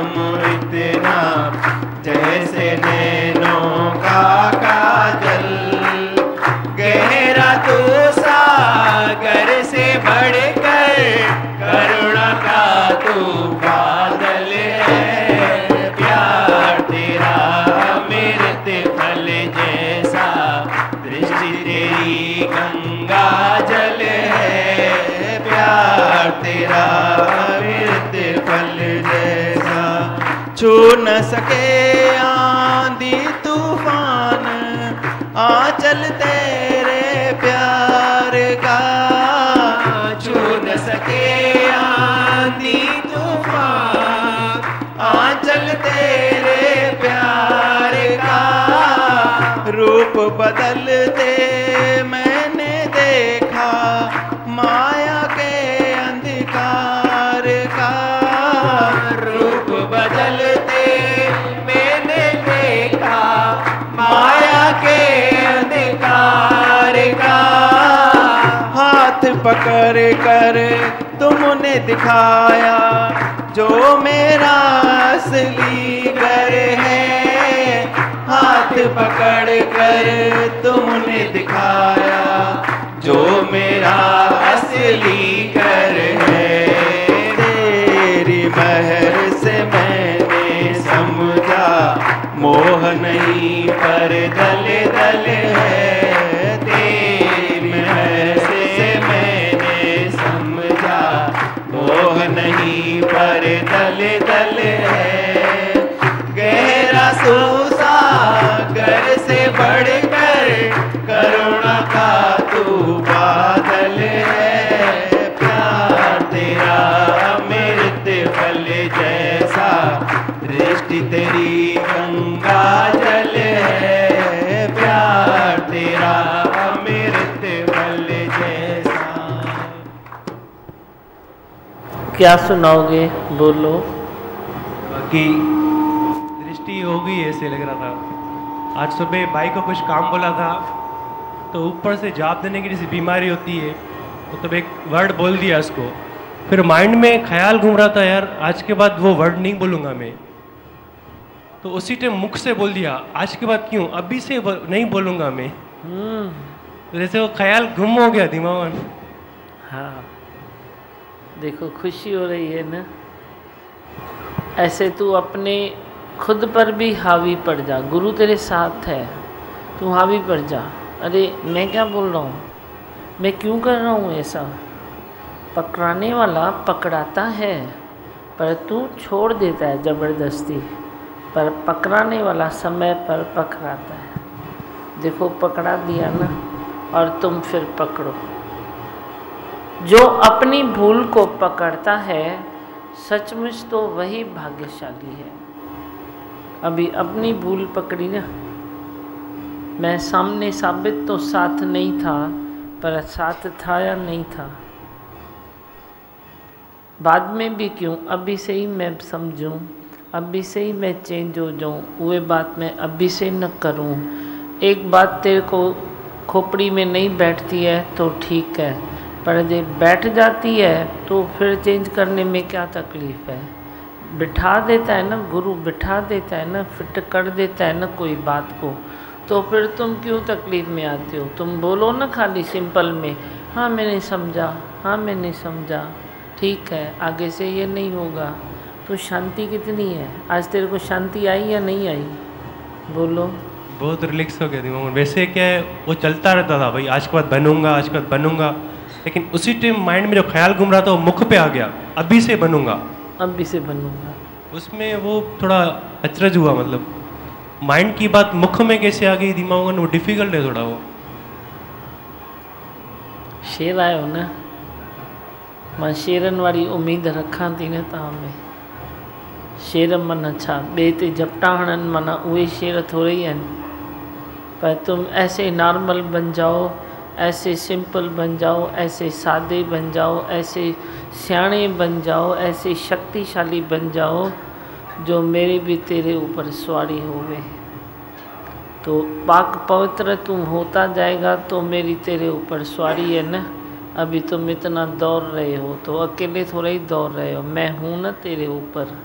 हम इतना, जैसे नैनों का काजल। गहरा तू सागर से बढ़कर, करुणा का तू बादल है। प्यार तेरा अमृत फल जैसा, दृष्टि तेरी गंगा जल है। प्यार तेरा अमृत फल जैसा। छू न सके आंधी तूफान, आंचल तेरे प्यार का। छू न सके आंधी तूफान, आंचल तेरे प्यार का। रूप बदलते मैंने देखा, माया के अंधकार का। रूप बदलते मैंने देखा, माया के अंधकार का। हाथ पकड़ कर तुमने दिखाया, जो मेरा असली घर है। हाथ पकड़ कर तुमने दिखाया, जो मेरा असली घर है। तेरी महर से मैंने समझा, मोह नहीं पर दल दल है। तेरी महर से मैंने समझा, मोह नहीं पर दल दल है। गहरा सागर से बढ़कर, करुणा का तू बादल है। प्यार तेरा अमृत फल जैसा, दृष्टि तेरी गंगा जल है। प्यार तेरा अमृत फल जैसा। क्या सुनाओगे, बोलो। बाकी दृष्टि हो गई ऐसे लग रहा था। आज सुबह भाई को कुछ काम बोला था, तो ऊपर से जवाब देने की जैसी बीमारी होती है, मतलब एक वर्ड बोल दिया उसको। फिर माइंड में ख्याल घूम रहा था, यार आज के बाद वो वर्ड नहीं बोलूँगा मैं। तो उसी टाइम मुख से बोल दिया, आज के बाद क्यों, अभी से नहीं बोलूँगा मैं। तो जैसे वो ख्याल गुम हो गया दिमाग में। हाँ, देखो खुशी हो रही है ना। ऐसे तू अपने खुद पर भी हावी पड़ जा, गुरु तेरे साथ है, तू हावी पड़ जा। अरे मैं क्या बोल रहा हूँ, मैं क्यों कर रहा हूँ ऐसा। पकड़ाने वाला पकड़ाता है, पर तू छोड़ देता है ज़बरदस्ती। पर पकड़ाने वाला समय पर पकड़ाता है। देखो पकड़ा दिया ना, और तुम फिर पकड़ो। जो अपनी भूल को पकड़ता है, सचमुच तो वही भाग्यशाली है। अभी अपनी भूल पकड़ी ना, मैं सामने साबित तो साथ नहीं था, पर साथ था या नहीं था। बाद में भी क्यों, अभी से ही मैं समझूं, अभी से ही मैं चेंज हो जाऊं, वो बात मैं अभी से न करूं। एक बात तेरे को खोपड़ी में नहीं बैठती है तो ठीक है, पर जब बैठ जाती है तो फिर चेंज करने में क्या तकलीफ़ है। बिठा देता है ना गुरु, बिठा देता है ना, फिट कर देता है ना कोई बात को, तो फिर तुम क्यों तकलीफ़ में आते हो। तुम बोलो ना खाली सिंपल में, हाँ मैंने समझा, हाँ मैंने समझा, ठीक है आगे से ये नहीं होगा। तो शांति कितनी है, आज तेरे को शांति आई या नहीं आई, बोलो। बहुत रिलैक्स हो गया दिमाग में। वैसे क्या है, वो चलता रहता था भाई, आज के बाद बनूंगा, आज के बाद बनूंगा, लेकिन उसी टाइम माइंड में जो ख्याल घूम रहा था वो मुख पे आ गया, अभी से बनूंगा, अभी से बनूंगा। उसमें वो थोड़ा अचरज हुआ, मतलब माइंड की बात मुख में कैसे आ गई दिमाग में, वो डिफिकल्ट है थोड़ा। वो शेर आयो न, मां शेरनि वारी उम्मीद रखां थी न तव्हां में। शेर माना छा, ॿिए ते झपटा हणनि माना उहे शेर थोड़े ही आहिनि। पर तुम ऐसे नॉर्मल बन जाओ, ऐसे सिंपल बन जाओ, ऐसे सादे बन जाओ, ऐसे सियाणे बन जाओ, ऐसे शक्तिशाली बन जाओ, जो मेरे भी तेरे ऊपर सवारी होवे। तो पाक पवित्र तुम होता जाएगा तो मेरी तेरे ऊपर सवारी है न। अभी तुम इतना दौड़ रहे हो तो अकेले थोड़ा ही दौड़ रहे हो, मैं हूँ न तेरे ऊपर,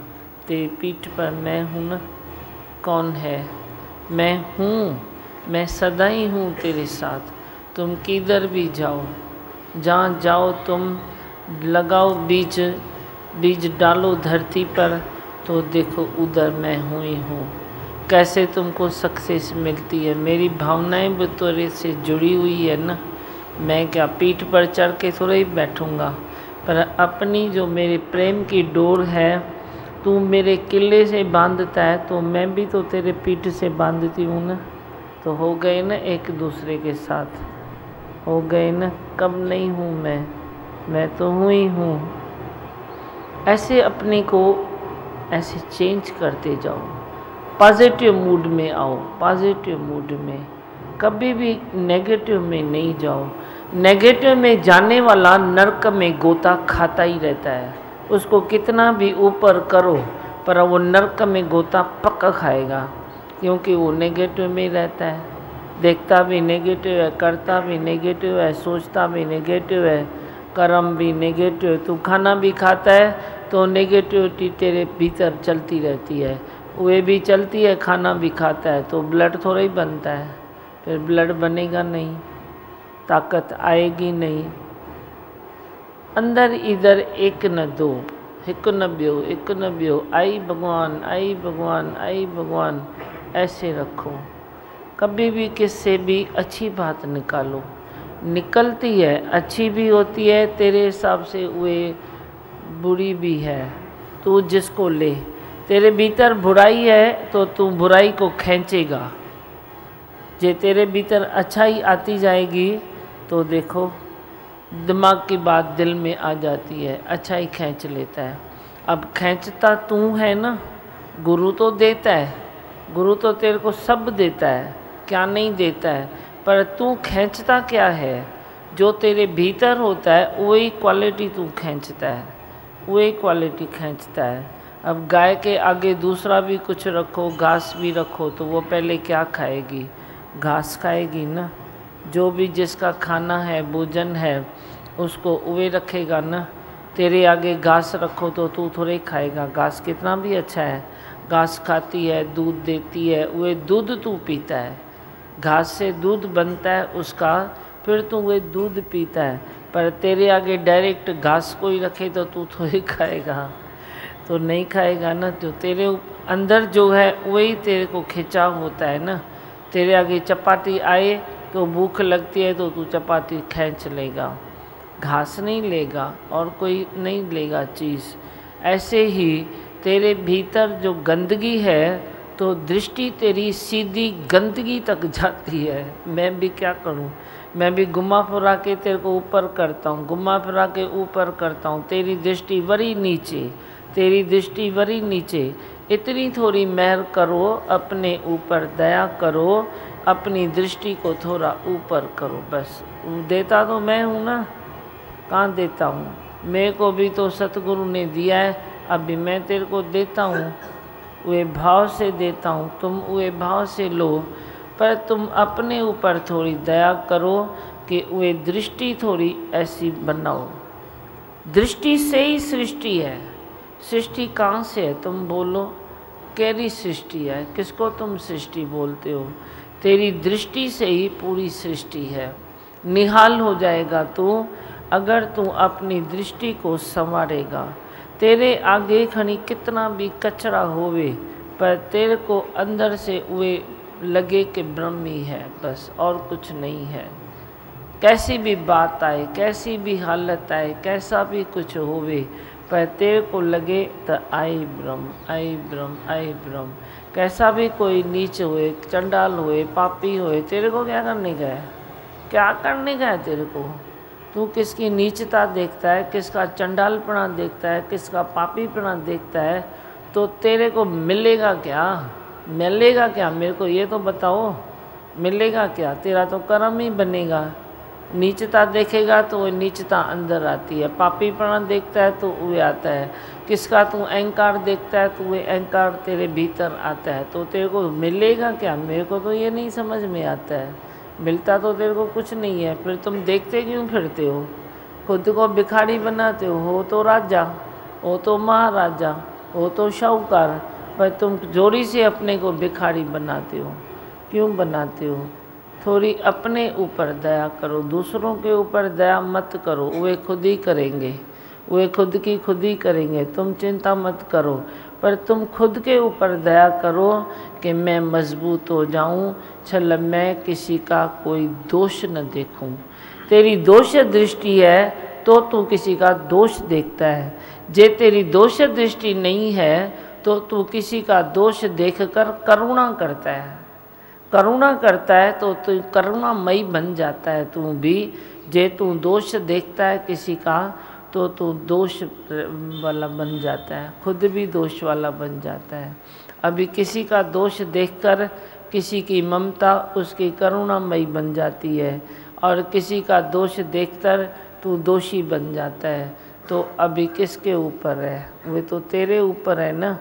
तेरी पीठ पर मैं हूँ ना, कौन है? मैं हूँ, मैं सदा ही हूँ तेरे साथ। तुम किधर भी जाओ, जहाँ जाओ तुम लगाओ बीज, बीज डालो धरती पर, तो देखो उधर मैं हूँ ही हूँ। कैसे तुमको सक्सेस मिलती है? मेरी भावनाएं भी तेरे से जुड़ी हुई है ना। मैं क्या पीठ पर चढ़ के थोड़ा ही बैठूँगा, पर अपनी जो मेरे प्रेम की डोर है, तू मेरे किले से बांधता है तो मैं भी तो तेरे पीठ से बांधती हूँ ना। तो हो गए ना एक दूसरे के साथ, हो गए ना। कब नहीं हूँ मैं तो हूँ ही हूँ। ऐसे अपने को ऐसे चेंज करते जाओ, पॉजिटिव मूड में आओ, पॉजिटिव मूड में। कभी भी नेगेटिव में नहीं जाओ। नेगेटिव में जाने वाला नरक में गोता खाता ही रहता है। उसको कितना भी ऊपर करो पर वो नरक में गोता पक्का खाएगा, क्योंकि वो नेगेटिव में ही रहता है। देखता भी नेगेटिव है, करता भी नेगेटिव है, सोचता भी नेगेटिव है, कर्म भी नेगेटिव है। तू खाना भी खाता है तो नेगेटिविटी तेरे भीतर चलती रहती है। वे भी चलती है, खाना भी खाता है, तो ब्लड थोड़ा ही बनता है। फिर ब्लड बनेगा नहीं, ताकत आएगी नहीं। अंदर इधर एक न दो, हिक न बियो, एक न बियो, आई भगवान, आई भगवान, आई भगवान, ऐसे रखो। कभी भी किससे भी अच्छी बात निकालो, निकलती है, अच्छी भी होती है तेरे हिसाब से, वे बुरी भी है। तू जिसको ले, तेरे भीतर बुराई है तो तू बुराई को खींचेगा। जे तेरे भीतर अच्छाई आती जाएगी तो देखो दिमाग की बात दिल में आ जाती है, अच्छाई खींच लेता है। अब खींचता तू है ना, गुरु तो देता है, गुरु तो तेरे को सब देता है, क्या नहीं देता है, पर तू खींचता क्या है? जो तेरे भीतर होता है वही क्वालिटी तू खींचता है, वही क्वालिटी खींचता है। अब गाय के आगे दूसरा भी कुछ रखो, घास भी रखो, तो वो पहले क्या खाएगी? घास खाएगी ना। जो भी जिसका खाना है, भोजन है, उसको वे रखेगा ना। तेरे आगे घास रखो तो तू थोड़े खाएगा। घास कितना भी अच्छा है, घास खाती है, दूध देती है, वे दूध तू पीता है। घास से दूध बनता है उसका, फिर तू वे दूध पीता है। पर तेरे आगे डायरेक्ट घास कोई रखे तो तू थोड़ी खाएगा, तो नहीं खाएगा ना। जो तेरे अंदर जो है वही तेरे को खिंचाव होता है ना। तेरे आगे चपाती आए तो भूख लगती है तो तू चपाती खींच लेगा, घास नहीं लेगा और कोई नहीं लेगा चीज़। ऐसे ही तेरे भीतर जो गंदगी है तो दृष्टि तेरी सीधी गंदगी तक जाती है। मैं भी क्या करूं, मैं भी घुमा फिरा के तेरे को ऊपर करता हूं, घुमा फिरा के ऊपर करता हूं। तेरी दृष्टि वरी नीचे, तेरी दृष्टि वरी नीचे। इतनी थोड़ी मेहर करो, अपने ऊपर दया करो, अपनी दृष्टि को थोड़ा ऊपर करो। बस देता तो मैं हूँ ना, कहाँ देता हूँ? मेरे को भी तो सतगुरु ने दिया है, अभी मैं तेरे को देता हूँ, वे भाव से देता हूँ। तुम वे भाव से लो, पर तुम अपने ऊपर थोड़ी दया करो कि वे दृष्टि थोड़ी ऐसी बनाओ। दृष्टि से ही सृष्टि है। सृष्टि कहाँ से है? तुम बोलो, कैसी सृष्टि है? किसको तुम सृष्टि बोलते हो? तेरी दृष्टि से ही पूरी सृष्टि है। निहाल हो जाएगा तू अगर तू अपनी दृष्टि को संवारेगा। तेरे आगे खनी कितना भी कचरा होवे, पर तेरे को अंदर से वे लगे कि ब्रह्म ही है, बस और कुछ नहीं है। कैसी भी बात आए, कैसी भी हालत आए, कैसा भी कुछ होवे, पर तेरे को लगे तो आई ब्रह्म, आई ब्रह्म, आई ब्रह्म। कैसा भी कोई नीच हुए, चंडाल हुए, पापी हुए, तेरे को क्या करने का है? क्या करने का है तेरे को? तू किसकी नीचता देखता है, किसका चंडालपना देखता है, किसका पापीपना देखता है, तो तेरे को मिलेगा क्या? मिलेगा क्या? मेरे को ये तो बताओ, मिलेगा क्या? तेरा तो कर्म ही बनेगा। नीचता देखेगा तो वो नीचता अंदर आती है, पापीपना देखता है तो वो आता है, किसका तू अहंकार देखता है तो वो अहंकार तेरे भीतर आता है। तो तेरे को मिलेगा क्या? मेरे को तो ये नहीं समझ में आता है। मिलता तो तेरे को कुछ नहीं है, फिर तुम देखते क्यों फिरते हो? खुद को भिखारी बनाते हो तो राजा, हो तो महाराजा, वो तो शाहूकार, पर तुम जोरी से अपने को भिखारी बनाते हो। क्यों बनाते हो? थोड़ी अपने ऊपर दया करो, दूसरों के ऊपर दया मत करो, वे खुद ही करेंगे, वे खुद की खुद ही करेंगे, तुम चिंता मत करो। पर तुम खुद के ऊपर दया करो कि मैं मजबूत हो जाऊं, चल मैं किसी का कोई दोष न देखूं। तेरी दोष दृष्टि है तो तू किसी का दोष देखता है, जे तेरी दोष दृष्टि नहीं है तो तू किसी का दोष देखकर करुणा करता है। करुणा करता है तो तू करुणामयी बन जाता है तू भी। जे तू दोष देखता है किसी का तो तू दोष वाला बन जाता है, खुद भी दोष वाला बन जाता है। अभी किसी का दोष देखकर किसी की ममता उसकी करुणामयी बन जाती है, और किसी का दोष देखकर तू दोषी बन जाता है। तो अभी किसके ऊपर है? वे तो तेरे ऊपर है ना।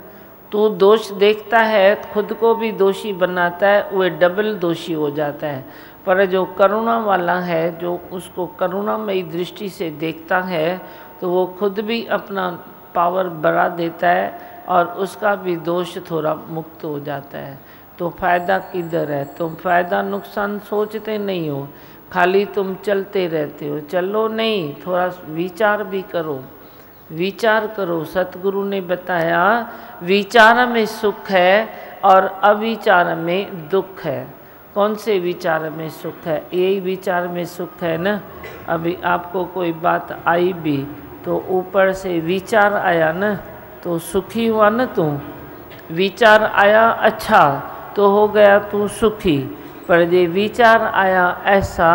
तू दोष देखता है, खुद को भी दोषी बनाता है, वे डबल दोषी हो जाता है। पर जो करुणा वाला है, जो उसको करुणामयी दृष्टि से देखता है, तो वो खुद भी अपना पावर बढ़ा देता है और उसका भी दोष थोड़ा मुक्त हो जाता है। तो फायदा किधर है? तुम फायदा नुकसान सोचते नहीं हो, खाली तुम चलते रहते हो। चलो नहीं, थोड़ा विचार भी करो, विचार करो। सतगुरु ने बताया विचार में सुख है और अविचार में दुख है। कौन से विचार में सुख है? यही विचार में सुख है ना। अभी आपको कोई बात आई भी तो ऊपर से विचार आया ना, तो सुखी हुआ ना तू। विचार आया अच्छा तो हो गया तू सुखी, पर ये विचार आया ऐसा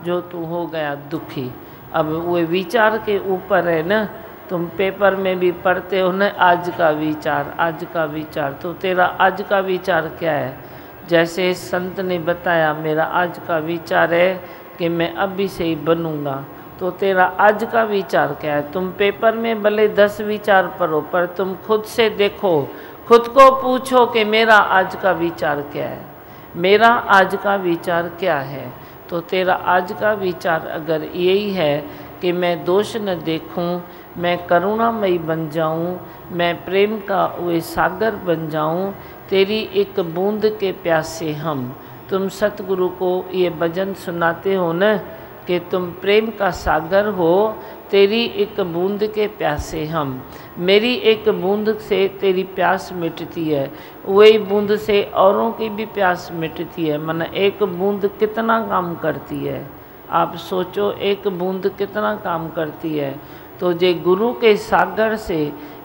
जो तू हो गया दुखी। अब वो विचार के ऊपर है ना। तुम पेपर में भी पढ़ते हो ना, आज का विचार, आज का विचार। तो तेरा आज का विचार क्या है? जैसे संत ने बताया मेरा आज का विचार है कि मैं अभी से ही बनूंगा। तो तेरा आज का विचार क्या है? तुम पेपर में भले 10 विचार पढ़ो, पर तुम खुद से देखो, खुद को पूछो कि मेरा आज का विचार क्या है, मेरा आज का विचार क्या है। तो तेरा आज का विचार अगर यही है कि मैं दोष न देखूं, मैं करुणामयी बन जाऊं, मैं प्रेम का वे सागर बन जाऊं, तेरी एक बूंद के प्यासे हम। तुम सतगुरु को ये भजन सुनाते हो न कि तुम प्रेम का सागर हो, तेरी एक बूंद के प्यासे हम। मेरी एक बूंद से तेरी प्यास मिटती है, वही बूंद से औरों की भी प्यास मिटती है। मन एक बूंद कितना काम करती है, आप सोचो, एक बूंद कितना काम करती है। तो जे गुरु के सागर से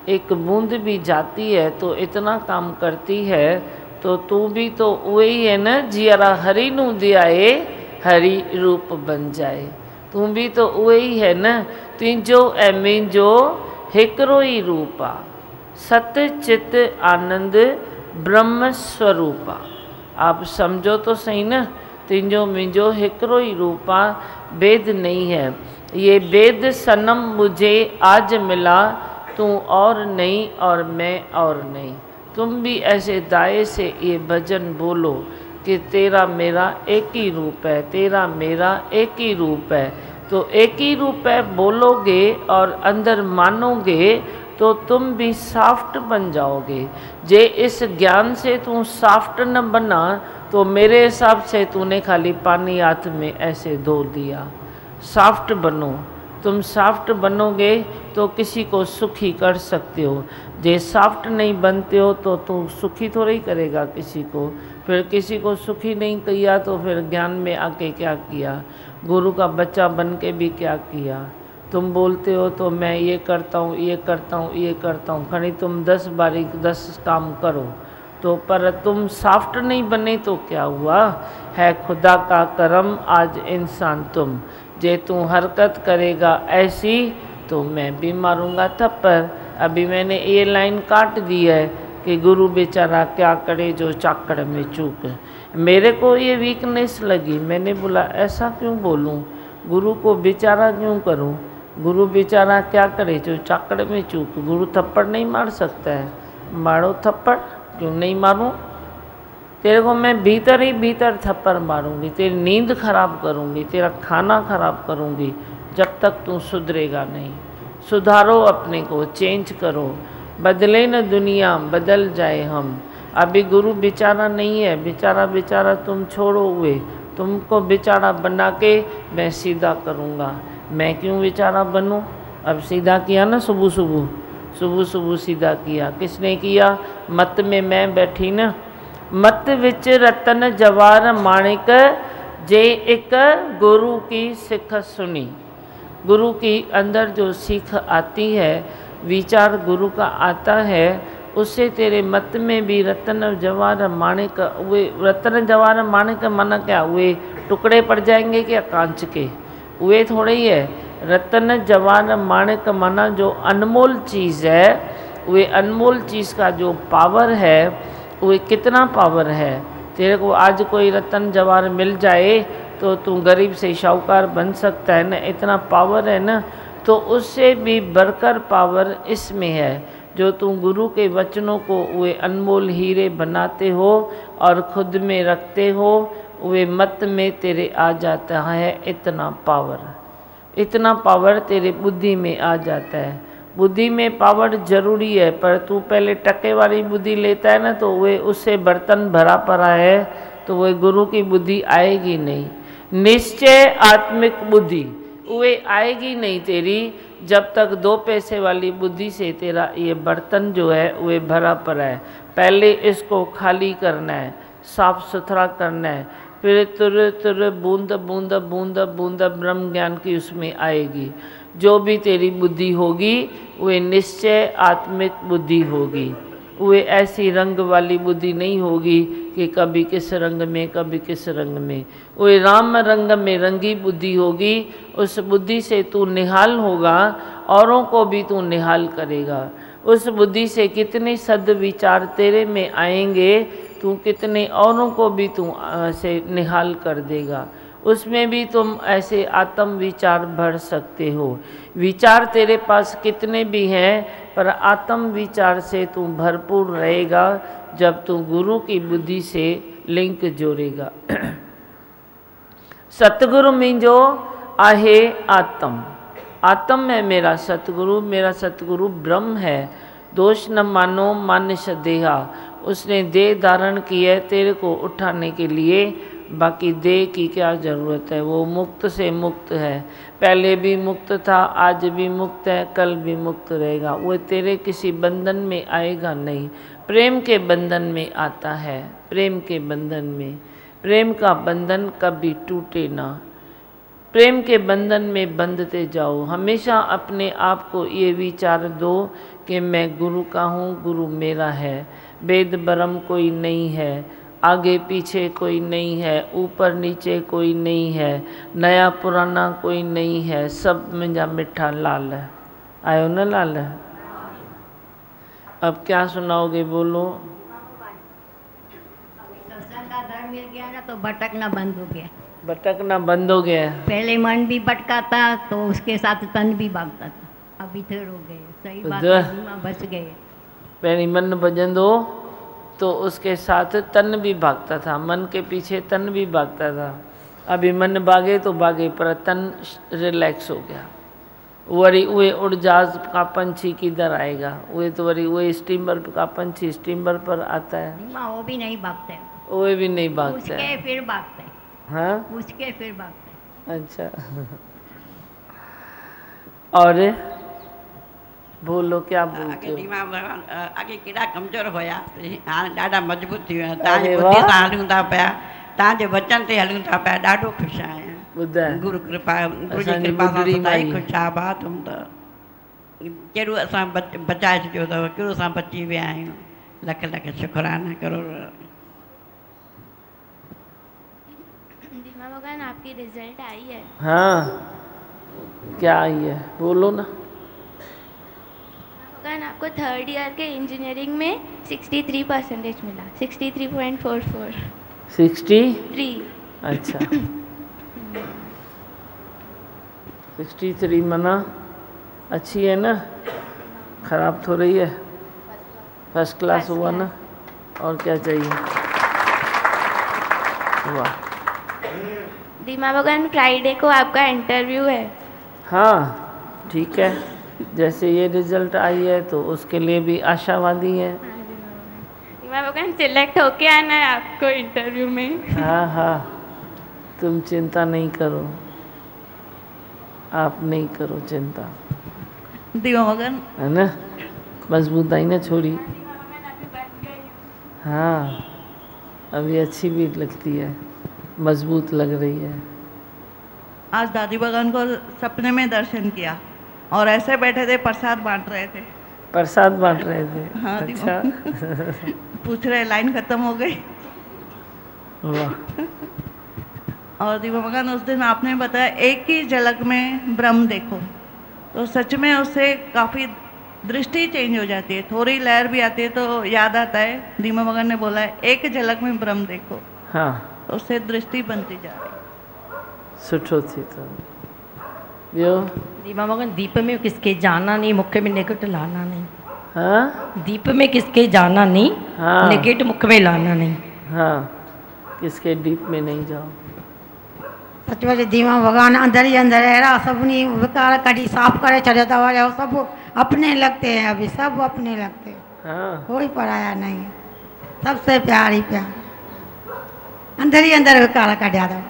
एक बूंद भी जाती है तो इतना काम करती है। तो तू भी तो वही है ना, जियरा हरि नू दियाए हरि रूप बन जाए। तू भी तो वही है ना। तुझो ऐ मुंहिंजो हिकरो ही रूपा, सत चित आनंद ब्रह्म स्वरूपा। आप समझो तो सही ना, तुझो मुंहिंजो हिकरो ही रूपा, भेद नहीं है। ये भेद सनम मुझे आज मिला, तू और नहीं और मैं और नहीं। तुम भी ऐसे दाए से ये भजन बोलो कि तेरा मेरा एक ही रूप है, तेरा मेरा एक ही रूप है। तो एक ही रूप है बोलोगे और अंदर मानोगे तो तुम भी सॉफ्ट बन जाओगे। जे इस ज्ञान से तू सॉफ्ट न बना तो मेरे हिसाब से तूने खाली पानी हाथ में ऐसे धो दिया। सॉफ्ट बनो, तुम सॉफ्ट बनोगे तो किसी को सुखी कर सकते हो। जे सॉफ्ट नहीं बनते हो तो तू सुखी थोड़ा ही करेगा किसी को। फिर किसी को सुखी नहीं किया तो फिर ज्ञान में आके क्या किया, गुरु का बच्चा बन के भी क्या किया। तुम बोलते हो तो मैं ये करता हूँ, ये करता हूँ, ये करता हूँ, खड़ी तुम 10 बारी 10 काम करो तो, पर तुम सॉफ्ट नहीं बने तो क्या हुआ। है खुदा का करम आज इंसान तुम, जे तू हरकत करेगा ऐसी तो मैं भी मारूंगा थप्पड़। अभी मैंने ये लाइन काट दी है कि गुरु बेचारा क्या करे जो चाकड़ में चूक। मेरे को ये वीकनेस लगी, मैंने बोला ऐसा क्यों बोलूं, गुरु को बेचारा क्यों करूं। गुरु बेचारा क्या करे जो चाकड़ में चूक। गुरु थप्पड़ नहीं मार सकता है, मारो थप्पड़, क्यों नहीं मारूं। तेरे को मैं भीतर ही भीतर थप्पड़ मारूंगी, तेरी नींद खराब करूंगी, तेरा खाना खराब करूंगी, जब तक तू सुधरेगा नहीं। सुधारो अपने को, चेंज करो। बदले न दुनिया बदल जाए हम। अभी गुरु बेचारा नहीं है, बेचारा तुम छोड़ो हुए, तुमको बेचारा बना के मैं सीधा करूँगा। मैं क्यों बेचारा बनूं? अब सीधा किया ना, सुबह सीधा किया। किसने किया? मत में मैं बैठी ना। मत विच रतन जवार माणिक, जे एक गुरु की सिख सुनी। गुरु की अंदर जो सीख आती है, विचार गुरु का आता है, उससे तेरे मत में भी रतन जवार माणिक, वे रतन जवार माणिक माना क्या? वे टुकड़े पड़ जाएंगे क्या कांच के? वे थोड़े ही है। रतन जवार माणिक माना जो अनमोल चीज़ है, वे अनमोल चीज़ का जो पावर है, वे कितना पावर है। तेरे को आज कोई रतन जवार मिल जाए तो तू गरीब से शाहूकार बन सकता है ना, इतना पावर है ना। तो उससे भी बढ़कर पावर इसमें है, जो तुम गुरु के वचनों को वे अनमोल हीरे बनाते हो और खुद में रखते हो, वे मत में तेरे आ जाता है इतना पावर तेरे बुद्धि में आ जाता है। बुद्धि में पावर जरूरी है, पर तू पहले टके वाली बुद्धि लेता है ना, तो वे उससे बर्तन भरा पड़ा है, तो वह गुरु की बुद्धि आएगी नहीं। निश्चय आत्मिक बुद्धि वे आएगी नहीं तेरी, जब तक 2 पैसे वाली बुद्धि से तेरा ये बर्तन जो है वे भरा पड़ा है। पहले इसको खाली करना है, साफ सुथरा करना है, फिर तुर बूंद बूंद बूंद बूंद ब्रह्म ज्ञान की उसमें आएगी। जो भी तेरी बुद्धि होगी वे निश्चय आत्मिक बुद्धि होगी। वे ऐसी रंग वाली बुद्धि नहीं होगी कि कभी किस रंग में कभी किस रंग में। वे राम रंग में रंगी बुद्धि होगी। उस बुद्धि से तू निहाल होगा, औरों को भी तू निहाल करेगा। उस बुद्धि से कितने सद्विचार तेरे में आएंगे, तू कितने औरों को भी तू ऐसे निहाल कर देगा। उसमें भी तुम ऐसे आत्म विचार भर सकते हो। विचार तेरे पास कितने भी हैं, पर आत्म विचार से तू भरपूर रहेगा जब तू गुरु की बुद्धि से लिंक जोड़ेगा। सतगुरु मिंजो आहे आत्म है मेरा सतगुरु ब्रह्म है। दोष न मानो मन सदेहा, उसने देह धारण की है तेरे को उठाने के लिए, बाकी देह की क्या ज़रूरत है। वो मुक्त से मुक्त है, पहले भी मुक्त था, आज भी मुक्त है, कल भी मुक्त रहेगा। वो तेरे किसी बंधन में आएगा नहीं, प्रेम के बंधन में आता है। प्रेम के बंधन में, प्रेम का बंधन कभी टूटे ना। प्रेम के बंधन में बंधते जाओ। हमेशा अपने आप को ये विचार दो कि मैं गुरु का हूँ, गुरु मेरा है। वेद ब्रह्म कोई नहीं है, आगे पीछे कोई नहीं है, ऊपर नीचे कोई नहीं है, नया पुराना कोई नहीं है, सब मुझा मिठा लाल है। आयो ना लाल है। अब क्या सुनाओगे, बोलो। सत्संग का धर्म मिल गया ना तो भटकना बंद हो गया। भटकना बंद हो गया। पहले मन भी भटका था तो उसके साथ तन भी भागता था, अब इधर हो गए। सही बात है, बच गए। पहले मन भजंदो तो उसके साथ तन भी भागता था, मन के पीछे तन भी भागता था। अभी मन भागे तो भागे, पर तन रिलैक्स हो गया। वरी वे उड़जाज का पंछी किधर आएगा, वे तो वरी वे स्टीमर का पंछी स्टीमर पर आता है। वो भी नहीं भागते, वो भी नहीं भागता उसके फिर भागते। हाँ, उसके फिर भागते। अच्छा। और बोलो, क्या बोलते हो। दिमाग अॻे केॾा कमज़ोर हुया, हाणे ॾाढा मज़बूत थी विया। तव्हांजी बुद्धि सां हलूं था पिया, तव्हांजे वचन ते हलूं था पिया, ॾाढो ख़ुशि आहियां। ॿुधाए, गुरु जी कृपा सां सदाई ख़ुशि आबाद हूंदा। कहिड़ो असां बचाए छॾियो अथव, कहिड़ो असां बची विया आहियूं। लख लख शुक्राना करो। दीमा भगवान, आपकी रिजल्ट आई है। हाँ, क्या आई है, बोलो ना। भगवान, आपको 3rd ईयर के इंजीनियरिंग में 63% मिला, 63.44। 63? अच्छा। 63 मना अच्छी है ना, खराब तो रही है, फर्स्ट क्लास हुआ ना, और क्या चाहिए। हुआ। दीमा भगवान, फ्राइडे को आपका इंटरव्यू है। हाँ ठीक है, जैसे ये रिजल्ट आई है तो उसके लिए भी आशावादी है। भगवान सिलेक्ट होके आना है आपको इंटरव्यू में। हाँ हाँ, तुम चिंता नहीं करो, आप नहीं करो चिंता, दीवा भगवान है ना। मजबूताई ना छोड़ी। हाँ, अभी अच्छी भी लगती है, मजबूत लग रही है। आज दादी भगवान को सपने में दर्शन किया और ऐसे बैठे थे, प्रसाद बांट रहे थे। प्रसाद बांट रहे थे? हाँ, अच्छा। पूछ रहे लाइन खत्म हो गई। वाह। और दीवा भगवान उस दिन आपने बताया एक ही झलक में ब्रह्म देखो, तो सच में उससे काफ़ी दृष्टि चेंज हो जाती है, थोड़ी लहर भी आती है तो याद आता है। दीमा भगवान ने बोला है एक झलक में ब्रह्म देखो। हाँ, तो उससे दृष्टि बनती जा रही। सुठो थी तो ॿियो? दीमा भगवान दीप में किसके जाना नहीं, मुख में निकट लाना नहीं। हाँ, दीप में किसके जाना नहीं, हाँ, निकट मुख में लाना नहीं। हाँ, किसके डीप में नहीं जाओ। सच में दीमा भगवान अंदर ही अंदर अहिड़ा सभिनी विकार कढी साफ़ करे छॾियो अथव। और सब अपने लगते हैं, अभी सब अपने लगते हैं। हाँ, कोई पराया नहीं है, सबसे प्यार ही प्यार, अंदर ही अंदर विकार कढिया अथव।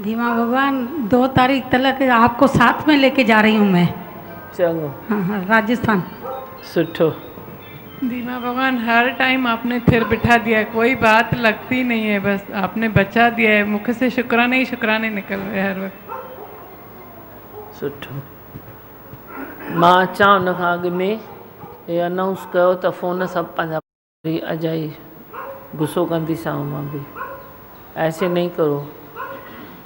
दीमा भगवान 2 तारीख तक आपको साथ में लेके जा रही हूँ मैं। चलो। हाँ हाँ, राजस्थान। सुठो। दीमा भगवान हर टाइम आपने थिर बिठा दिया, कोई बात लगती नहीं है, बस आपने बचा दिया है, मुख से शुक्राने ही शुक्राने निकल रहे हर वक्त। सुठो। मां अचां उन खां अॻु में हे अनाउंस कयो त फ़ोन सभु पंहिंजा अजाई गुस्सो कंदीसांव मां भी। ऐसे नहीं करो।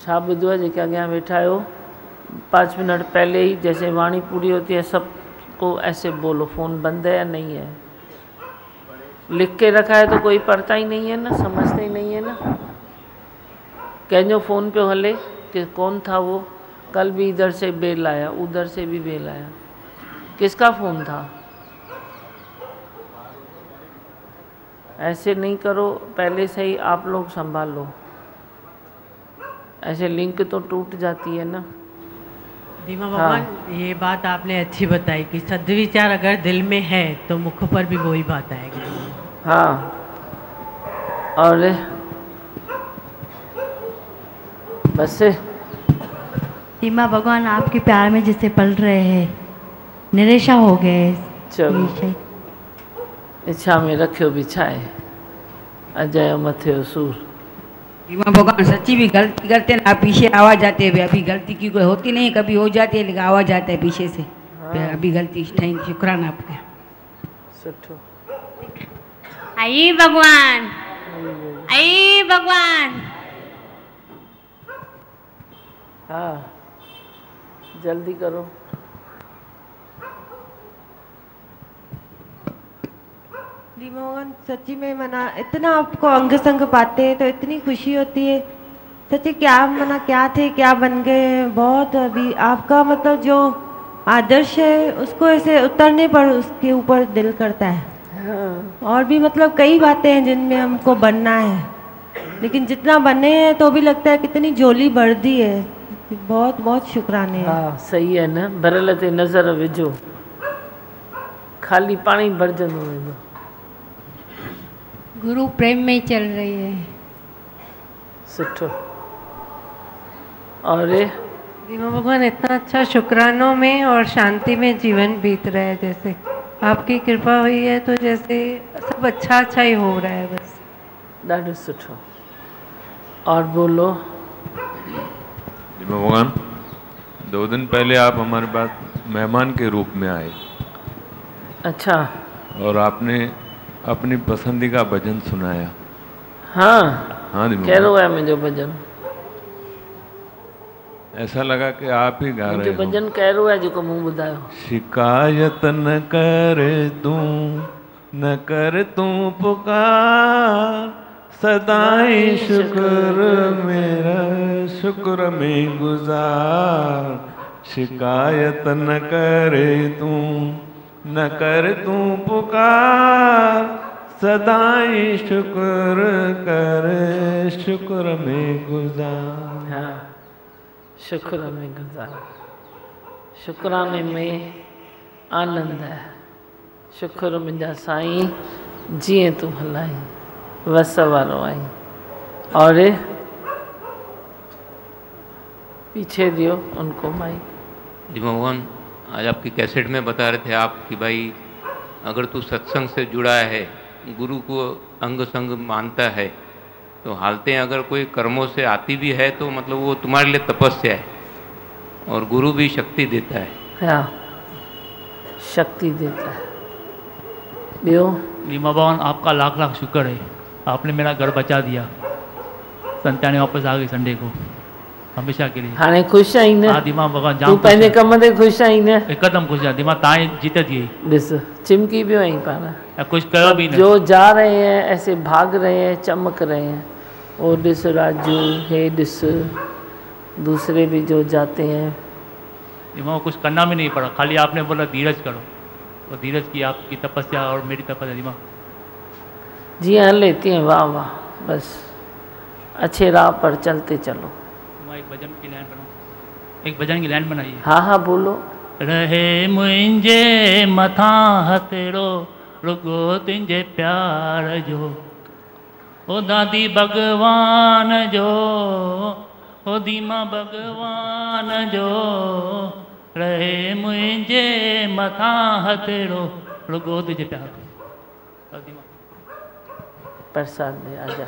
छा ॿुधो आहे जेके अॻियां वेठा आहियो, 5 मिनट पहले ही जैसे वाणी पूरी होती है सबको ऐसे बोलो फ़ोन बंद है या नहीं है। लिख के रखा है तो कोई पढ़ता ही नहीं है ना, समझता ही नहीं है ना। कंहिंजो फ़ोन पियो हले कि कौन था वो, कल भी इधर से बेल आया, उधर से भी बेल आया, किसका फ़ोन था। ऐसे नहीं करो, पहले से ही आप लोग संभालो, ऐसे लिंक तो टूट जाती है ना। दीमा भगवान ये बात आपने अच्छी बताई कि सद्विचार अगर दिल में है तो मुख पर भी वही बात आएगी। हाँ, और बस दीमा भगवान आपके प्यार में जिसे पल रहे हैं, निरेशा हो गए। चलो, इच्छा में रखियो बिछाए, अजय मथे सूर। दीमा भगवान सच्ची भी गलती करते हैं ना, पीछे आवाज आते हैं। अभी गलती की कोई होती नहीं, कभी हो जाती है लेकिन आवाज आता है पीछे से। हाँ। अभी गलती, थैंक शुक्राना आपका। सुठो। आई भगवान, आई भगवान। हाँ, जल्दी करो। दीमा भगवान सच्ची में मना इतना आपको अंग संग पाते हैं तो इतनी खुशी होती है। सच्ची क्या मना क्या थे क्या बन गए हैं, बहुत अभी आपका मतलब जो आदर्श है उसको ऐसे उतरने पर उसके ऊपर दिल करता है। हाँ। और भी मतलब कई बातें हैं जिनमें हमको बनना है, लेकिन जितना बने हैं तो भी लगता है कितनी झोली भर दी है। बहुत बहुत शुक्राने हैं। हाँ, सही है ना। भरल ते नज़र विझो, खाली पानी भरजंदो वेंदो। गुरु प्रेम में ही चल रही है। सुठो। और दीमा भगवान इतना अच्छा शुक्रानों में और शांति में जीवन बीत रहा है, जैसे आपकी कृपा हुई है तो जैसे सब अच्छा अच्छा ही हो रहा है बस। ॾाढो सुठो। और बोलो। दीमा भगवान 2 दिन पहले आप हमारे पास मेहमान के रूप में आए। अच्छा। और आपने अपनी पसंदी का भजन सुनाया। हाँ। हाँ दीमा कहिड़ो है मुंहिंजो भजन? ऐसा लगा कि आप ही गा रहे मुंहिंजो हो। भजन कहिड़ो है जेको मूं ॿुधायो? शिकायत न कर तूं पुकार, सदाई शुक्र मेरा शुक्र में गुजार। शिकायत न कर तूं पुकार, सदाई शुक्र कर शुक्र में गुजार। हाँ, शुक्र में गुजार। शुक्राने में आनंद है। शुक्र मुंहिंजा साईं जीअं तूं हलाई वस वारो आई। और पीछे दियो उनको माइक। जी भगवान, आज आपकी कैसेट में बता रहे थे आप कि भाई अगर तू सत्संग से जुड़ा है, गुरु को अंग संग मानता है, तो हालतें अगर कोई कर्मों से आती भी है तो मतलब वो तुम्हारे लिए तपस्या है और गुरु भी शक्ति देता है। हाँ, शक्ति देता है। बियो लीमा भगवान, आपका लाख लाख शुक्र है, आपने मेरा घर बचा दिया। संतानी वापस आ गई संडे को, हमेशा के लिए। हाणे खुश आई न? हाँ दीमा भगवान, तू पंहिंजे कम ते खुश आई न? एकदम खुश आहे दीमा, ताई जीत थी। ॾिस चिमकी पियो आई पाण। कुछ कयो भी नहीं। जो जा रहे हैं ऐसे भाग रहे हैं, चमक रहे हैं। वो ॾिस राजू, हे ॾिस दूसरे भी जो जाते हैं। दीमा कुछ करना भी नहीं पड़ा, खाली आपने बोला धीरज करो, तो धीरज की आपकी तपस्या और मेरी तपस्या दीमा। जी हाँ लेती हैं, वाह वाह, बस अच्छे राह पर चलते चलो। एक भजन की लाइन बनाओ, एक भजन की लाइन बनाइए। हाँ हाँ बोलो। रहे मुंहिंजे मथां हथड़ो रुगो तुंहिंजे प्यार जो, ओ दादी भगवान जो, ओ दीमा भगवान जो। रहे मुंहिंजे मथां हथड़ो रुगो तुंहिंजे प्यार जो। प्रसाद दे आजा।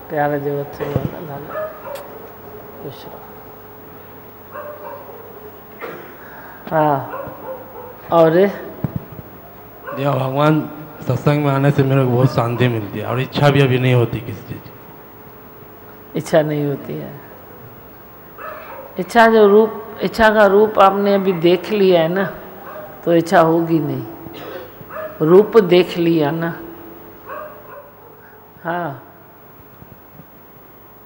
प्यार जो हथ लाला खुश रहो। हाँ, और या भगवान, सत्संग में आने से मेरे को बहुत शांति मिलती है और इच्छा भी अभी नहीं होती किसी चीज़ की। इच्छा नहीं होती है। इच्छा जो रूप, इच्छा का रूप आपने अभी देख लिया है ना, तो इच्छा होगी नहीं। रूप देख लिया ना। हाँ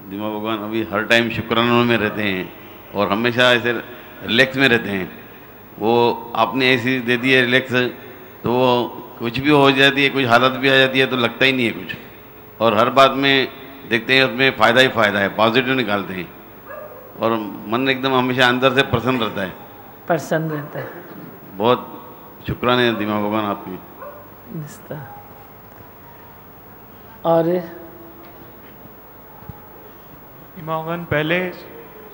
दीमा भगवान, अभी हर टाइम शुक्रानों में रहते हैं और हमेशा ऐसे रिलैक्स में रहते हैं। वो आपने ऐसी दे दी है रिलैक्स, तो वो कुछ भी हो जाती है, कुछ हालत भी आ जाती है तो लगता ही नहीं है कुछ। और हर बात में देखते हैं उसमें फ़ायदा ही फ़ायदा है, पॉजिटिव निकालते हैं और मन एकदम हमेशा अंदर से प्रसन्न रहता है। प्रसन्न रहता है। बहुत शुक्राने दीमा भगवान आपकी। और भगवान, पहले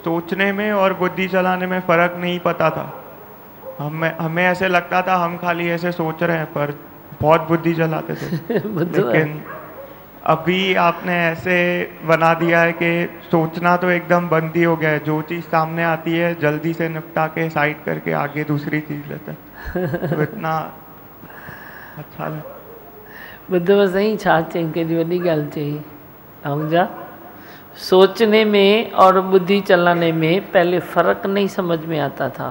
सोचने में और बुद्धि चलाने में फ़र्क नहीं पता था। हमें ऐसे लगता था हम खाली ऐसे सोच रहे हैं, पर बहुत बुद्धि चलाते थे। लेकिन अभी आपने ऐसे बना दिया है कि सोचना तो एकदम बंद ही हो गया है। जो चीज़ सामने आती है जल्दी से निपटा के साइड करके आगे दूसरी चीज़ लेते हैं। तो इतना अच्छा लगा। ॿुधव सही छा चई, केॾी वॾी ॻाल्हि चई। आहूजा, सोचने में और बुद्धि चलाने में पहले फ़र्क नहीं समझ में आता था।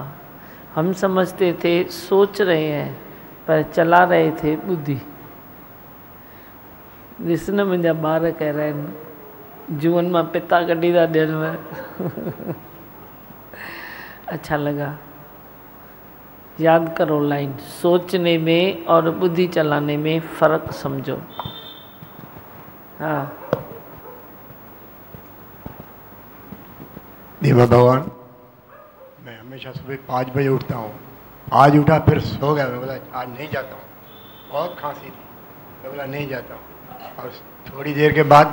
हम समझते थे सोच रहे हैं, पर चला रहे थे बुद्धि। ॾिस न मुंहिंजा ॿार कह रहा आहिनि, जुअन मां पिता कढी था ॾियनि। अच्छा लगा। याद करो लाइन, सोचने में और बुद्धि चलाने में फ़र्क समझो। हाँ दीमा भगवान, मैं हमेशा सुबह 5 बजे उठता हूँ। आज उठा फिर सो गया। मैं बोला आज नहीं जाता हूँ, बहुत खांसी थी। मैं बोला नहीं जाता हूँ। और थोड़ी देर के बाद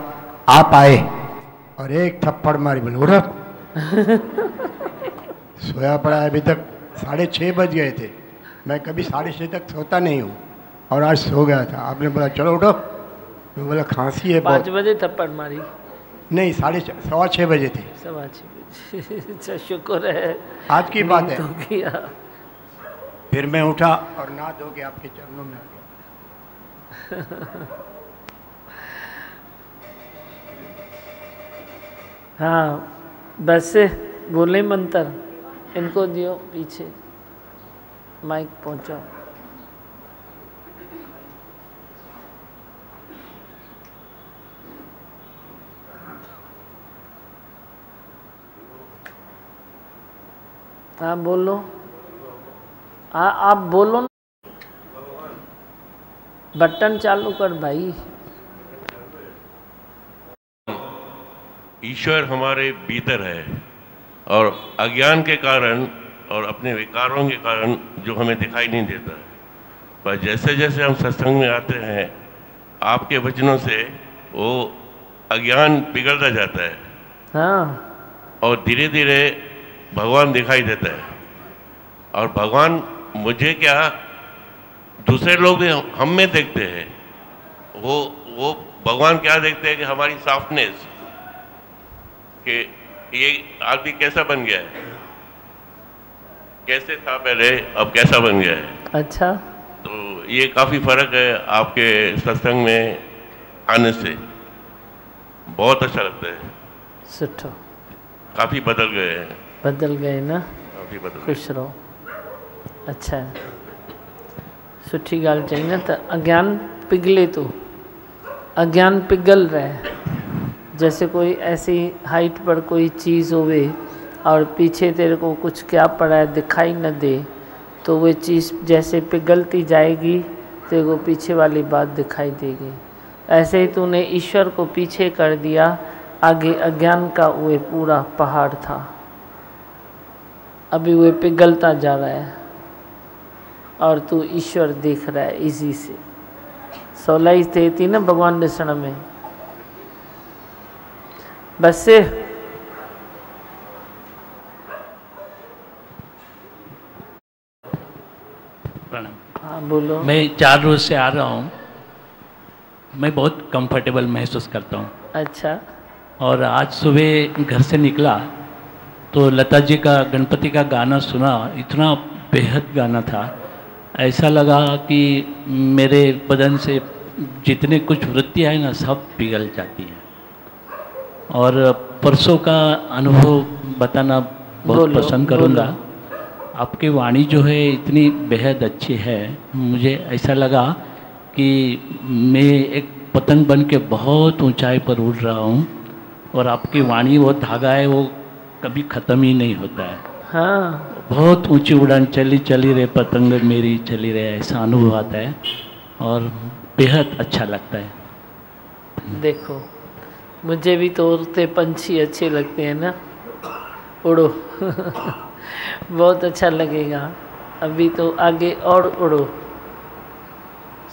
आप आए और एक थप्पड़ मारी। बोले उठो। सोया पड़ा है, अभी तक 6:30 बज गए थे। मैं कभी 6:30 तक सोता नहीं हूँ और आज सो गया था। आपने बोला चलो उठो। मैं बोला खांसी है। 5 बजे थप्पड़ मारी? नहीं, 6:15 बजे थे। 6:15 बजे। अच्छा शुक्र है आज की बात है। तो किया। फिर मैं उठा और नहा धो के आपके चरणों में आ गया। हाँ बस बोले मंत्र, इनको दियो पीछे माइक पहुंचाओ। हाँ बोलो। हाँ आप बोलो ना, बटन चालू कर भाई। ईश्वर हमारे भीतर है और अज्ञान के कारण और अपने विकारों के कारण जो हमें दिखाई नहीं देता है। पर जैसे जैसे हम सत्संग में आते हैं आपके वचनों से वो अज्ञान पिघलता जाता है। हाँ। और धीरे धीरे भगवान दिखाई देता है। और भगवान मुझे क्या दूसरे लोग भी हम में देखते हैं। वो भगवान क्या देखते हैं कि हमारी सॉफ्टनेस, कि ये आदमी कैसा बन गया है, कैसे था पहले अब कैसा बन गया है। अच्छा। तो ये काफ़ी फर्क है आपके सत्संग में आने से, बहुत अच्छा लगता है। सुठो। काफ़ी बदल गए हैं। बदल गए ना। काफ़ी बदल। खुश रहो। अच्छा है, सुठी गाल चाहिए ना। तो अज्ञान पिघले तो अज्ञान पिघल रहा है। जैसे कोई ऐसी हाइट पर कोई चीज़ होवे और पीछे तेरे को कुछ क्या पड़ा है दिखाई न दे, तो वो चीज़ जैसे पिघलती जाएगी तेरे को पीछे वाली बात दिखाई देगी। ऐसे ही तूने ईश्वर को पीछे कर दिया, आगे अज्ञान का वो पूरा पहाड़ था, अभी वो पिघलता जा रहा है और तू ईश्वर देख रहा है इजी से। सवलाई थे थी ना भगवान ॾिसण में। बस प्रणाम। हाँ बोलो। मैं 4 रोज से आ रहा हूँ, मैं बहुत कंफर्टेबल महसूस करता हूँ। अच्छा। और आज सुबह घर से निकला तो लता जी का गणपति का गाना सुना, इतना बेहद गाना था। ऐसा लगा कि मेरे बदन से जितने कुछ वृत्तियाँ हैं ना सब पिघल जाती हैं। और परसों का अनुभव बताना बहुत पसंद करूँगा। आपकी वाणी जो है इतनी बेहद अच्छी है, मुझे ऐसा लगा कि मैं एक पतंग बन के बहुत ऊंचाई पर उड़ रहा हूँ और आपकी वाणी वो धागा है वो कभी ख़त्म ही नहीं होता है। हाँ। बहुत ऊंची उड़ान चली रहे पतंग मेरी चली रहे, ऐसा अनुभव आता है और बेहद अच्छा लगता है। देखो मुझे भी तो उड़ते पंछी अच्छे लगते हैं ना, उड़ो बहुत अच्छा लगेगा। अभी तो आगे और उड़ो,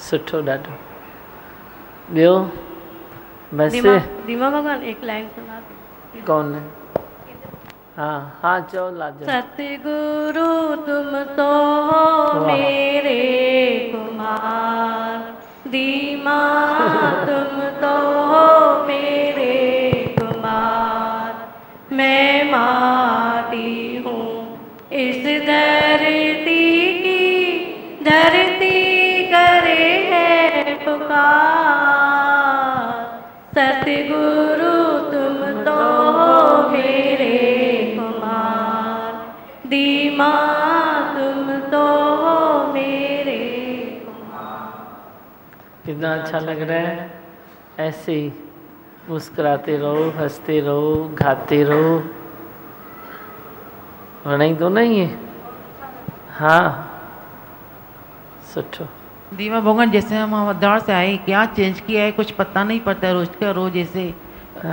सुठो ॾाढो। ॿियो बस। दीमा भगवान एक लाइन सुना दो। कौन है? हाँ हाँ चो लाजो। सतगुरु तुम तो हो मेरे कुमार, दीमा तुम तो हो मेरे कुमार, मैं माटी हूँ इस धरती की, धरती करे है पुकार। सतगुरु तुम तो हो मेरे कुमार, दीमा तुम तो हो मेरे कुमार। कितना अच्छा लग रहा है। ऐसे ही मुस्कुराते रहो, हंसते रहो, गाते रहो। वणाई दो नहीं है। हाँ सुठो। दीमा भगवान जैसे हम हवदार से आए, क्या चेंज किया है कुछ पता नहीं पड़ता है। रोज का रोज ऐसे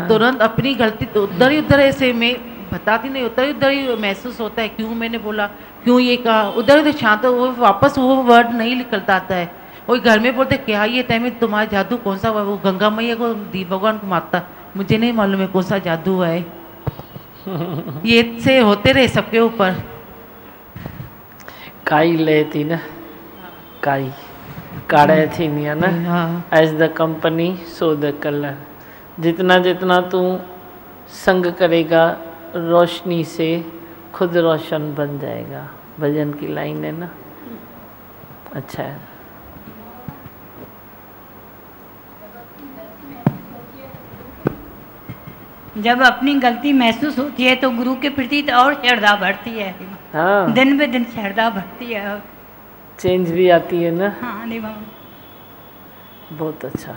तुरंत अपनी गलती तो उधर ही उधर ऐसे मैं बताती नहीं, उधर ही महसूस होता है क्यों मैंने बोला, क्यों ये कहा, उधर ही शांत वो वापस वो वर्ड नहीं निकलता आता है। वही घर में बोलते क्या ये टाइम में तुम्हारा जादू कौन सा हुआ, वो गंगा मैया को दी भगवान को मारता, मुझे नहीं मालूम है कौन सा जादू हुआ है। ये से होते रहे सबके ऊपर। काई लेती ना, काई काढ़े थी नहीं ना। As the company so the colour. जितना जितना तू संग करेगा रोशनी से खुद रोशन बन जाएगा। भजन की लाइन है ना। अच्छा है। जब अपनी गलती महसूस होती है तो गुरु के प्रति तो और श्रद्धा बढ़ती है। हाँ। दिन ब दिन श्रद्धा बढ़ती है, चेंज भी आती है ना। हाँ दीमा बहुत अच्छा।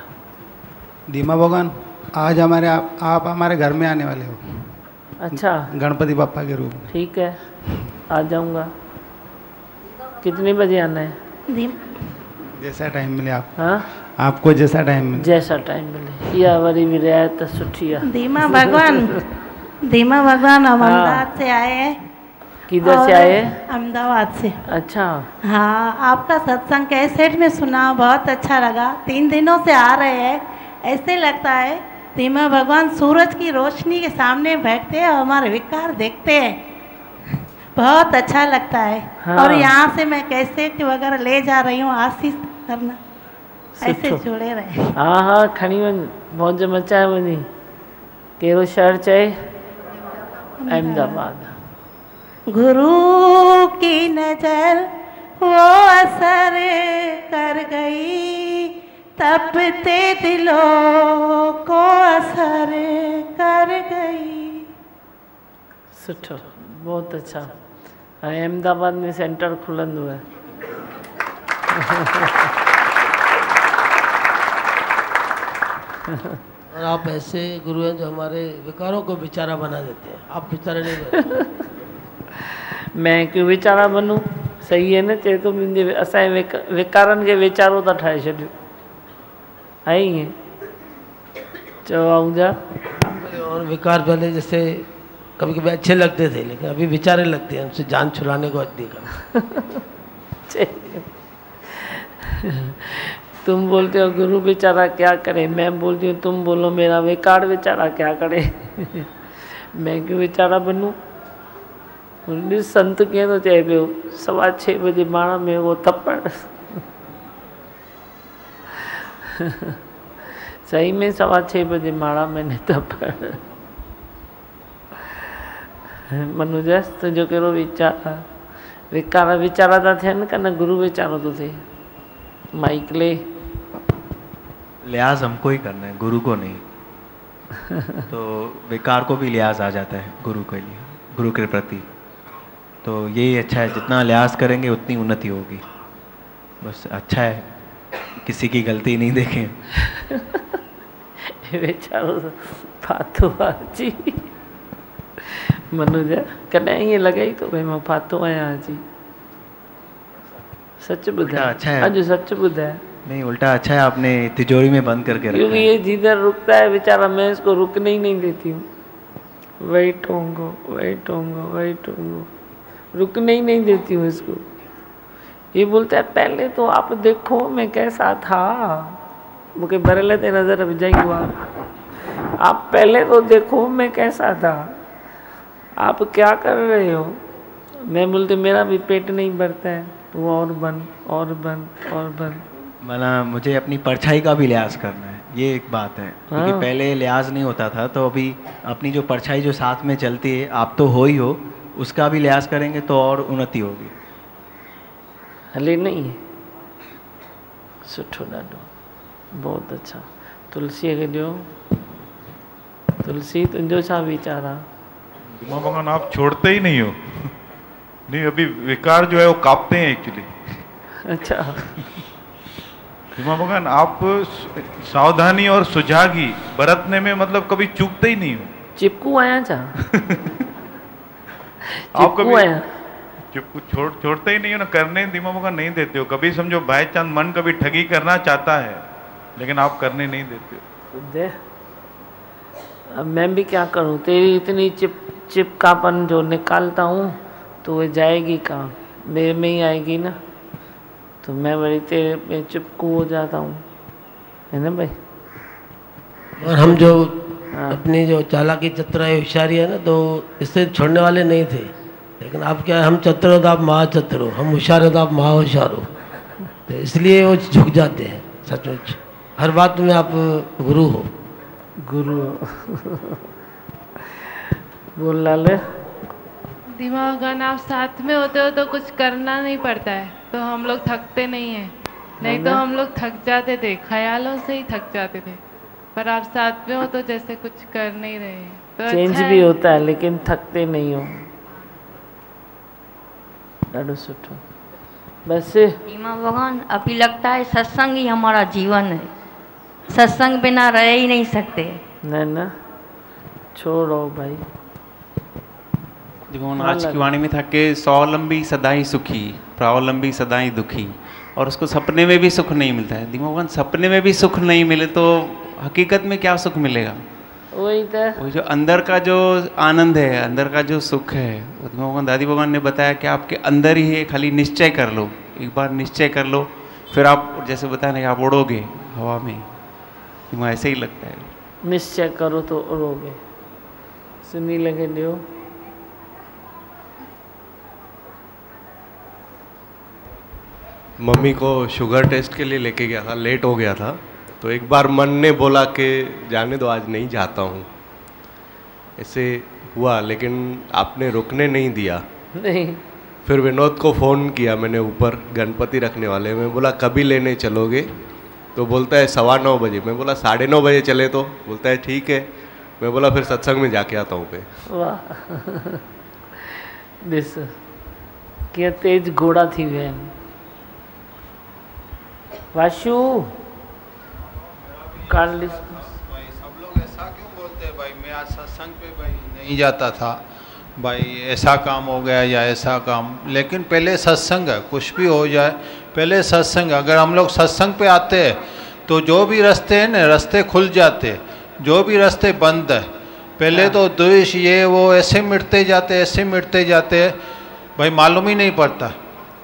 दीमा भगवान आज आप हमारे घर में आने वाले हो। अच्छा। गणपति बापा के रूप में। ठीक है आ जाऊंगा। कितने बजे आना है? जैसा टाइम मिले आप। हाँ आपको जैसा टाइम मिले। जैसा टाइम मिले। या वरी भी रियायत सुठी है। दीमा भगवान धीमा भगवान हम अहमदाबाद से आए हैं। किधर से आए हैं? अहमदाबाद से। अच्छा। हाँ, आपका सत्संग कैसेट में सुना, बहुत अच्छा लगा। 3 दिनों से आ रहे हैं, ऐसे लगता है धीमा भगवान सूरज की रोशनी के सामने बैठते हैं और हमारे विकार देखते हैं, बहुत अच्छा लगता है। हाँ। और यहाँ से मैं कैसेट वगैरह ले जा रही हूँ, आशीष करना, ऐसे जुड़े रहे। हाँ हाँ, खणी वन, मौज मचाए वनी। केरो शहर चाहे? अहमदाबाद। गुरु की नजर वो असर कर गई, तपते दिलों को असर कर गई। सुठो, बहुत अच्छा। अहमदाबाद में सेंटर खुलंदो है। और आप ऐसे गुरु हैं जो हमारे विकारों को बेचारा बना देते हैं। आप बेचारे नहीं बनते। मैं क्यों वीचारा बनूं? सही है न, चए तो मुंहिंजे असांजे विकारनि खे वीचारो था ठाहे छॾियो, है ईअं चओ आहूजा। और विकार पहले जैसे कभी कभी अच्छे लगते थे, लेकिन अभी बेचारे लगते हैं, उनसे जान छुड़ाने को देखा। तुम बोलते हो गुरु बेचारा क्या करे, मैं बोलती हूँ तुम बोलो मेरा विकार बेचारा क्या करे। मैं क्यों बेचारा बनूं? संत कीअं थो चए पियो, 6:15 बजे माणा में वो थप्पड़। सही में 6:15 बजे माणा में ने थप्पड़। मनुज तुंहिंजो कहिड़ो वीचार आहे? विकार वीचारा था थियनि का न गुरु वीचारो थो थिए? माइक ले। लिहाज हमको ही करना है, गुरु को नहीं। तो विकार को भी लिहाज आ जाता है गुरु के लिए, गुरु के प्रति। तो यही अच्छा है, जितना लिहाज करेंगे उतनी उन्नति होगी। बस अच्छा है, किसी की गलती नहीं देखें। बेचारो फातो अची मनुज कॾहिं ईअं लॻे ई थो भई मां फातो आहियां अची। सच ॿुधाए, अच्छा है। अॼु सच ॿुधाए। नहीं, उल्टा अच्छा है आपने तिजोरी में बंद करके रखा क्योंकि है। ये जिधर रुकता है बेचारा, मैं इसको रुकने ही नहीं देती हूँ। वेट होंगो, वेट होंगो, वेट होंगो, रुकने ही नहीं देती हूँ इसको। ये बोलता है पहले तो आप देखो मैं कैसा था, मुझे बरले ते नजर विझाई हुआ। आप पहले तो देखो मैं कैसा था, आप क्या कर रहे हो? मैं बोलती मेरा भी पेट नहीं भरता है, तू और बन और बन और बन। माना मुझे अपनी परछाई का भी लिहाज करना है, ये एक बात है। क्योंकि हाँ। पहले लिहाज नहीं होता था, तो अभी अपनी जो परछाई जो साथ में चलती है, आप तो हो ही हो, उसका भी लिहाज करेंगे तो और उन्नति होगी। हले नहीं है सुठो ॾाढो, बहुत अच्छा। तुलसी के ॾियो। तुलसी तुंहिंजो छा वीचार आहे? धीमा भगवान आप छोड़ते ही नहीं हो। नहीं, अभी विकार जो है वो कांपते हैं एक्चुअली। अच्छा। धीमा भगवान आप सावधानी और सुजागी बरतने में मतलब कभी चूकते ही नहीं हो। चिपकू आया छा? आप कभी आया? छोड़ते ही नहीं हो ना, करने धीमा भगवान नहीं देते हो। कभी समझो बाय चांस मन कभी ठगी करना चाहता है, लेकिन आप करने नहीं देते हो। दे अब मैं भी क्या करूं, तेरी इतनी चिपकापन जो निकालता हूँ तो वो जाएगी कहाँ, मेरे में ही आएगी ना। तो मैं बड़ी तेरे में चिपकू हो जाता हूँ, है ना भाई। और हम जो अपनी जो चालाकी चतुराई होशियारी है ना, तो इससे छोड़ने वाले नहीं थे। लेकिन आप क्या है, हम चतुर हो तो आप महाचतुर हो, हम होशियार हो तो आप महाहोशियार हो, तो इसलिए वो झुक जाते हैं। सचमुच हर बात में आप गुरु हो। गुरु बोल लाले। दिमागन आप साथ में होते हो तो कुछ करना नहीं पड़ता है, तो हम लोग थकते नहीं हैं। नहीं तो हम लोग थक जाते थे, ख्यालों से ही थक जाते थे। पर आप साथ में हो तो जैसे कुछ कर नहीं रहे, तो चेंज अच्छा भी है। होता है लेकिन थकते नहीं हो। ॾाढो सुठो। बस धीमा भगवान, अभी लगता है सत्संग ही हमारा जीवन है, सत्संग बिना रह ही नहीं सकते। न न छोड़ो भाई। भगवान आज की वाणी में था कि स्वावलंबी सदा ही सुखी, प्रावलंबी सदा ही दुखी। और उसको सपने में भी सुख नहीं मिलता है। धीमा भगवान, सपने में भी सुख नहीं मिले तो हकीकत में क्या सुख मिलेगा? वही तो वो जो अंदर का जो आनंद है, अंदर का जो सुख है, भगवान दादी भगवान ने बताया कि आपके अंदर ही है, खाली निश्चय कर लो, एक बार निश्चय कर लो, फिर आप जैसे बताया ना कि आप उड़ोगे हवा में, तो ऐसे ही लगता है। निश्चय करो तो उड़ोगे। सुनी लगे दियो। मम्मी को शुगर टेस्ट के लिए लेके गया था, लेट हो गया था, तो एक बार मन ने बोला कि जाने दो, आज नहीं जाता हूँ। ऐसे हुआ, लेकिन आपने रुकने नहीं दिया। नहीं। फिर विनोद को फ़ोन किया मैंने, ऊपर गणपति रखने वाले में, बोला कभी लेने चलोगे? तो बोलता है 9:15 बजे। मैं बोला 9:30 बजे चले तो? बोलता है ठीक है। मैं बोला फिर सत्संग में जाके आता हूँ पे। वाह, ॾिस कीअं तेज घोड़ा थी विया आहिनि। वाशू कार्लिस, सब लोग ऐसा क्यों बोलते हैं भाई, मैं आज सत्संग पे भाई नहीं जाता था, भाई ऐसा काम हो गया या ऐसा काम। लेकिन पहले सत्संग है, कुछ भी हो जाए पहले सत्संग। अगर हम लोग सत्संग पे आते हैं तो जो भी रास्ते हैं ना, रास्ते खुल जाते, जो भी रास्ते बंद है पहले तो द्वेष ये वो ऐसे मिटते जाते, ऐसे मिटते जाते भाई, मालूम ही नहीं पड़ता।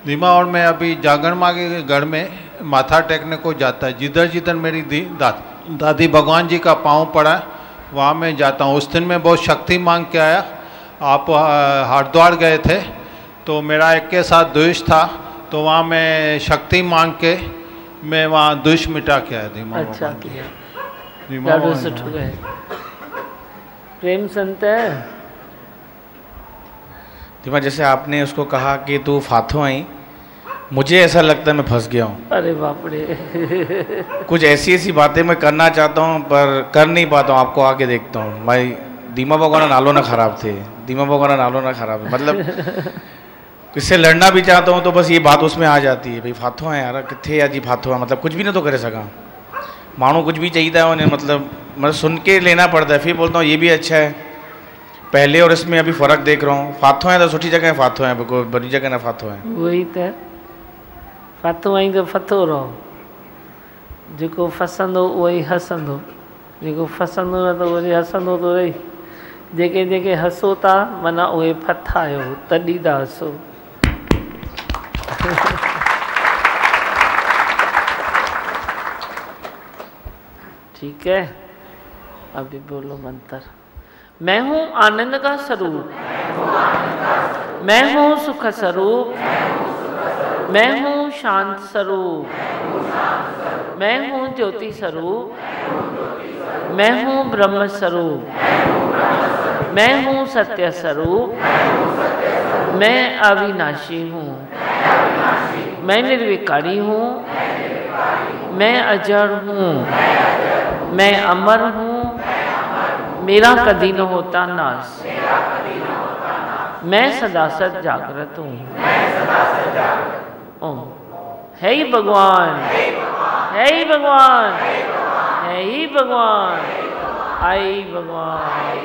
रीमा और मैं अभी जागरण माँ के घर में माथा टेकने को जाता है, जिधर जिधर मेरी दादी भगवान जी का पाँव पड़ा है वहाँ मैं जाता हूँ। उस दिन मैं बहुत शक्ति मांग के आया। आप हरिद्वार गए थे तो मेरा एक के साथ द्वेष था, तो वहाँ मैं शक्ति मांग के मैं वहाँ द्वेष मिटा के आया थी। अच्छा किया, ॾाढो सुठो है। प्रेम संत है। दीमा, जैसे आपने उसको कहा कि तू फाथो आई, मुझे ऐसा लगता है मैं फंस गया हूँ। अरे बाप रे। कुछ ऐसी ऐसी बातें मैं करना चाहता हूँ पर कर नहीं पाता हूँ, आपको आके देखता हूँ। भाई दीमा भगवान नालो ना खराब थे, दीमा भगवान नालो ना खराब है, मतलब किससे लड़ना भी चाहता हूँ तो बस ये बात उसमें आ जाती है, भाई फाथो है यार, कितने यार जी फाथो है, मतलब कुछ भी ना तो करे सका। मानो कुछ भी चाहिए उन्हें, मतलब सुन के लेना पड़ता है। फिर बोलता हूँ ये भी अच्छा है, पहले और इसमें अभी फ़र्क देख रहा हूँ। फाथो है तो सुठी जगह फाथो है, कोई बड़ी जगह ना फाथो है। वही तो फाथो आई तो फतो रहो, जेको फसंदो उहो ई हसंदो, जेको फसंदो न त वरी हसंदो तो रही। जेके जेके हसो था माना उहे फथा आहियो, तॾहिं था हसो। ठीक है, अभी बोलो मंत्र। मैं हूँ आनंद का स्वरूप, मैं हूँ सुख स्वरूप, मैं हूँ शांत स्वरूप, मैं हूँ ज्योति स्वरूप, मैं हूँ ब्रह्म स्वरूप, मैं हूँ सत्य स्वरूप, मैं अविनाशी हूँ, मैं निर्विकारी हूँ, मैं अजर हूँ, मैं अमर हूँ, मेरा कभी न होता नाश, मैं सदा सद जागृत हूँ। ओम। है ही भगवान, है ही भगवान, है ही भगवान, आई भगवान।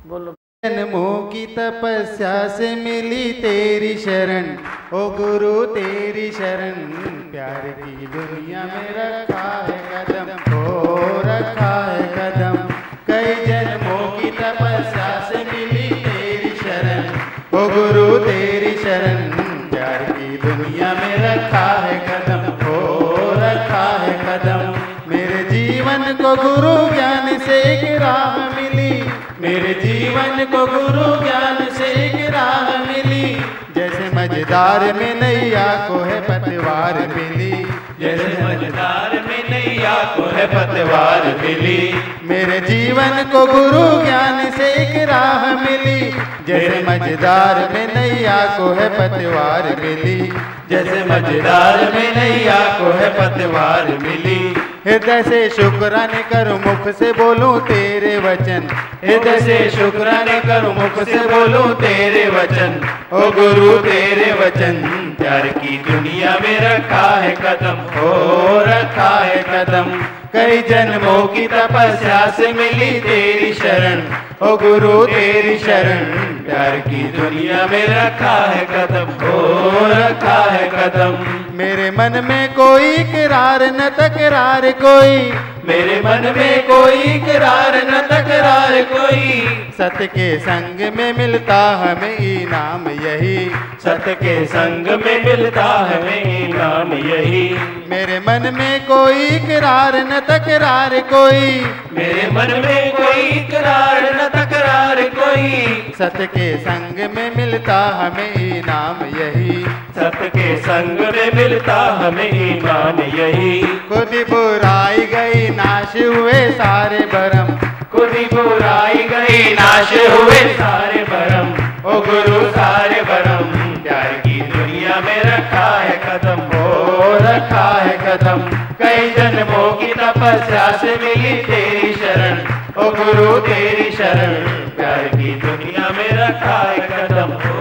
बोलो। जन्मों की तपस्या से मिली तेरी शरण, ओ गुरु तेरी शरण, प्यार की दुनिया में रखा है कदम, ओ रखा है कदम। कई जन्मों की तपस्या से मिली तेरी शरण, ओ गुरु तेरी शरण, प्यार की दुनिया में रखा है कदम, ओ रखा है कदम। मेरे जीवन को गुरु ज्ञान से एक राह मिली, मेरे जीवन को गुरु ज्ञान से एक राह मिली। जैसे मझधार में नैया को है पतवार मिली, जैसे मझधार में नैया को है पतवार मिली। मेरे जीवन को गुरु ज्ञान से एक राह मिली, जैसे मझधार में नैया को है पतवार मिली, जैसे मझधार में नैया को है पतवार मिली। हृदय से शुक्राने करूं, मुख से बोलूं तेरे वचन, हृदय से शुक्राने करूं, मुख से बोलूं तेरे वचन, ओ गुरु तेरे वचन, प्यार की दुनिया में रखा है कदम, ओ रखा है कदम। कई जन्मों की तपस्या से मिली तेरी शरण, ओ गुरु तेरी शरण, प्यार की दुनिया में रखा है कदम, ओ रखा है कदम। मेरे मन में कोई करार न तकरार कोई, मेरे मन में कोई इकरार न तकरार कोई। सत्य के संग में मिलता हमें इनाम यही, सत्य के संग में मिलता हमें इनाम यही। मेरे मन में कोई इकरार न तकरार कोई, मेरे मन में कोई इकरार न तकरार कोई। सत्य के संग में मिलता हमें इनाम यही, सत्य के संग में मिलता हमें इनाम यही। खुद बुराई गई नाश हुए सारे भरम, खुद बुराई गई नाश हुए सारे भरम। ओ गुरु सारे भरम प्यार की दुनिया में रखा है कदम, हो रखा है कदम। कई जन्मों की तपस्या से मिली तेरी शरण, ओ गुरु तेरी शरण प्यार की दुनिया में रखा है कदम, हो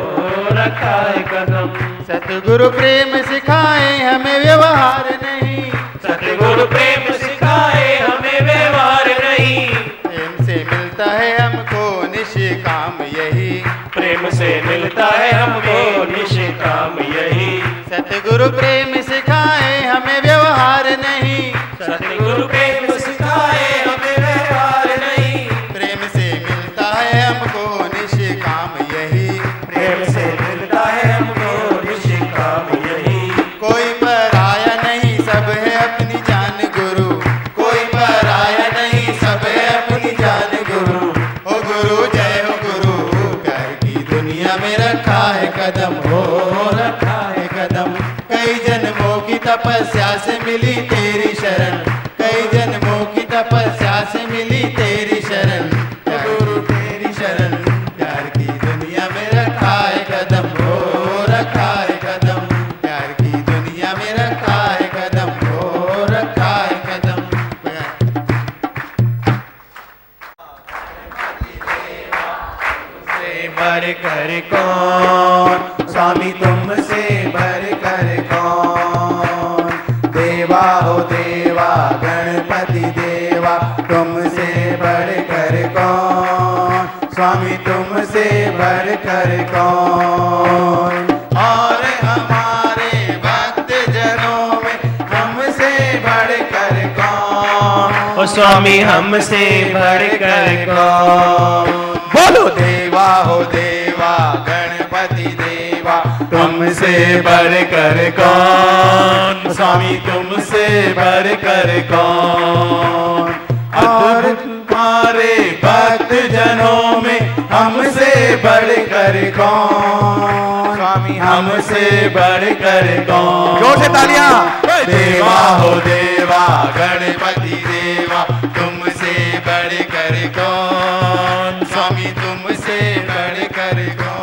रखा है कदम। सतगुरु प्रेम सिखाए हमें व्यवहार नहीं, सतगुरु प्रेम सिखाए हमें व्यवहार नहीं। प्रेम से मिलता है हमको निष्काम यही, प्रेम से मिलता है हमको निष्काम यही। सतगुरु प्रेम सिखाए हमें व्यवहार नहीं, सतगुरु प्रेम सिखाए हमें व्यवहार नहीं। प्रेम से मिलता है हमको निष्काम यही, प्रेम से मिलता है हमको निष्काम यही। कोई पराया नहीं सब है अपनी जान गुरु, कोई पराया नहीं सब है अपनी जान गुरु। ओ गुरु जय हो गुरु प्यार की दुनिया में रखा है कदम, हो रखा है कदम। कई जन्मों की तपस्या से मिली तेरी शरण, कई जन्मों की तपस्या से मिली तेरी शरण। गुरु तेरी शरण प्यार की दुनिया में रखा है कदम, हो रखा है कदम। प्यार की दुनिया में रखा है कदम, हो रखा है कदम। भर कर कौन स्वामी तुमसे भर कर कौन। देवा हो देवा गणपति देवा तुमसे बढ़ कर कौन, स्वामी तुमसे बढ़ कर कौन। और हमारे भक्त जनों में हमसे बढ़ कर कौन, ओ स्वामी हमसे बढ़ कर कौन। बोलो देवा हो देवा गणपति देवा तुमसे बढ़ कर कौन, स्वामी तुमसे बढ़ कर कौन। और तुम्हारे भक्त जनों में हमसे बढ़ कर कौन, स्वामी हमसे बढ़ कर कौन। जोर से तालियां। देवा हो देवा गणपति देवा तुमसे बढ़ कर कौन, स्वामी तुमसे बढ़ कर कौन।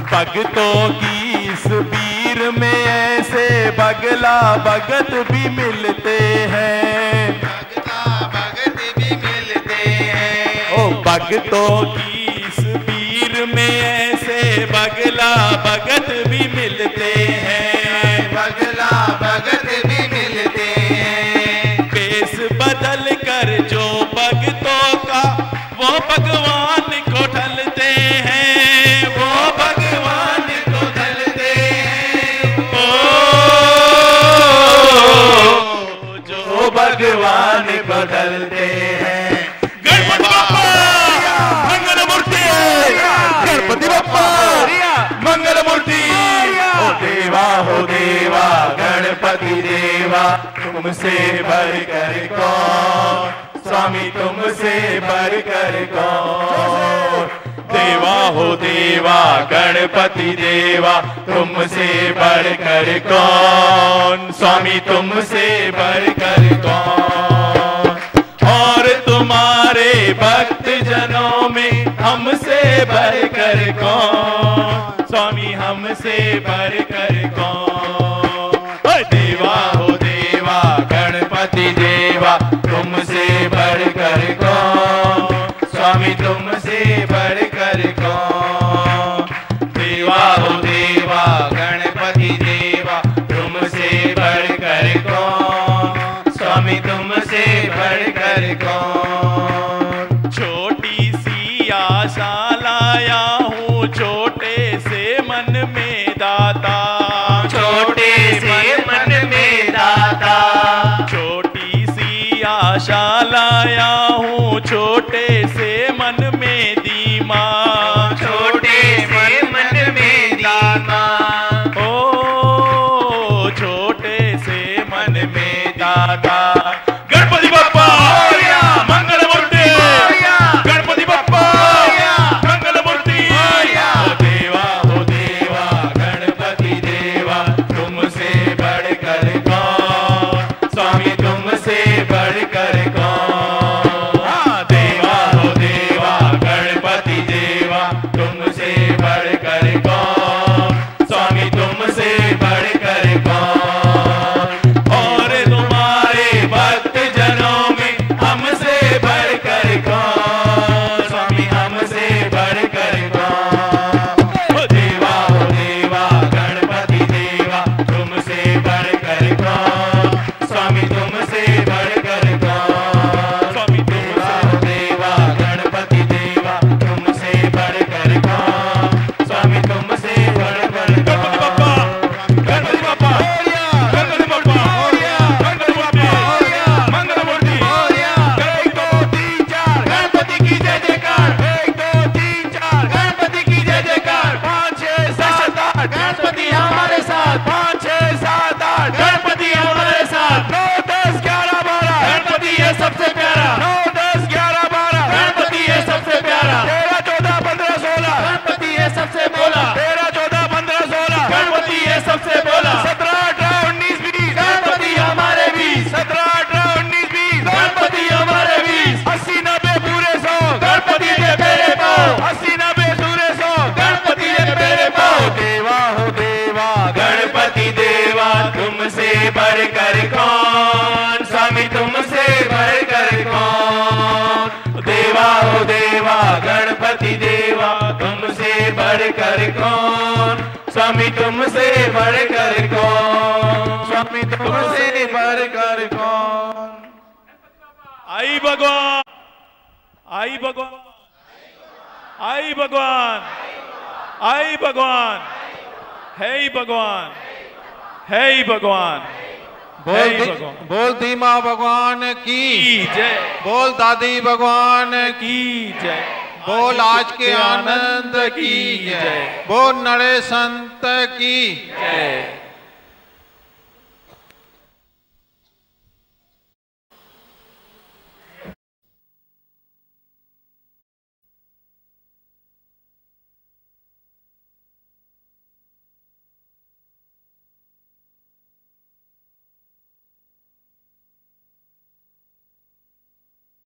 भक्तों की इस पीर में ऐसे बगला भगत भी मिलते हैं, बगला भगत भी मिलते हैं। ओ भक्तों की इस पीर में ऐसे बगला भगत भी मिलते हैं, बगला भगत भी मिलते हैं। पेश बदल कर जो भक्तों का वो भगवान को ढलते हैं, वो भगवान को ढलते हैं। ओ जो भगवान को ढलते हैं। गणपति बप्पा मंगल मूर्ति, गणपति बप्पा मंगल मूर्ति। ओ देवा हो देवा गणपति देवा तुमसे बढ़ कर कौन, स्वामी तुमसे बढ़ कर कौन। देवा हो देवा गणपति देवा तुमसे बढ़ कर कौन, स्वामी तुमसे बढ़ कर कौन। और तुम्हारे भक्त जनों में हमसे बढ़ कर कौन, स्वामी हमसे बढ़ कर कौन। देवा हो देवा गणपति देवा तुमसे बढ़ कर कौन, स्वामी तुमसे बढ़ कर कौन। देवा हो देवा गणपति देवा तुमसे बढ़ कर कौन, स्वामी तुमसे बढ़ कर कौन। छोटी सी आशा लाया हूँ छोटे से मन में दाता, छोटे से मन में दाता। छोटी सी साकार गणपति बप्पा मंगल मूर्ति गणपति बप्पा मंगल मूर्ति हो देवा गणपति देवा तुमसे बढ़कर कौन स्वामी तुमसे बढ़कर कौन देवा हो देवा गणपति देवा तुमसे बढ़कर कौन स्वामी तुमसे बढ़कर कौन और तुम्हारे भक्त जनों में हमसे बढ़कर कौन स्वामी हमसे बढ़कर कौन हो देवा गणपति देवा तुमसे बढ़कर कौन स्वामी तुमसे बढ़कर कौन स्वामी देवा गणपति देवा तुमसे बढ़कर कौन स्वामी तुमसे बढ़कर गणपति बप्पा गणपति बप्पा गणपति बप्पा गणपति बप्पा मंगल मूर्ति 1 2 3 4 गणपति की जय जयकार 1 2 3 4 गणपति की जय जयकार 5 6 7 8 गणपति हमारे साथ 5 6 7 8 गणपति हमारे साथ 9 10 11 12 गणपति है सबसे प्यारा 9 10 11 12 गणपति है सबसे प्यारा 13 14 15 16 गणपति है सबसे बोला 13 14 15 16 गणपति है सबसे बोला 17 18 19 20 गणपति हमारे 20 17 18 19 20 गणपति हमारे 20 80 90 पूरे 100 गणपति दे मेरे पाँव 80 90 पूरे 100 गणपति दे मेरे पाँव देवा हो देवा गणपति देवा तुमसे बढ़कर कौन स्वामी तुमसे बढ़कर कौन देवा हो देवा गणपति देवा तुमसे बढ़कर कौन स्वामी तुमसे बढ़कर कौन स्वामी तुमसे बढ़कर कौन आई भगवान आई भगवान आई भगवान आई भगवान है ही भगवान है ही भगवान बोल धीमा भगवान की जय बोल दादी भगवान की जय बोल आज के आनंद की जय बोल नरे संत की जय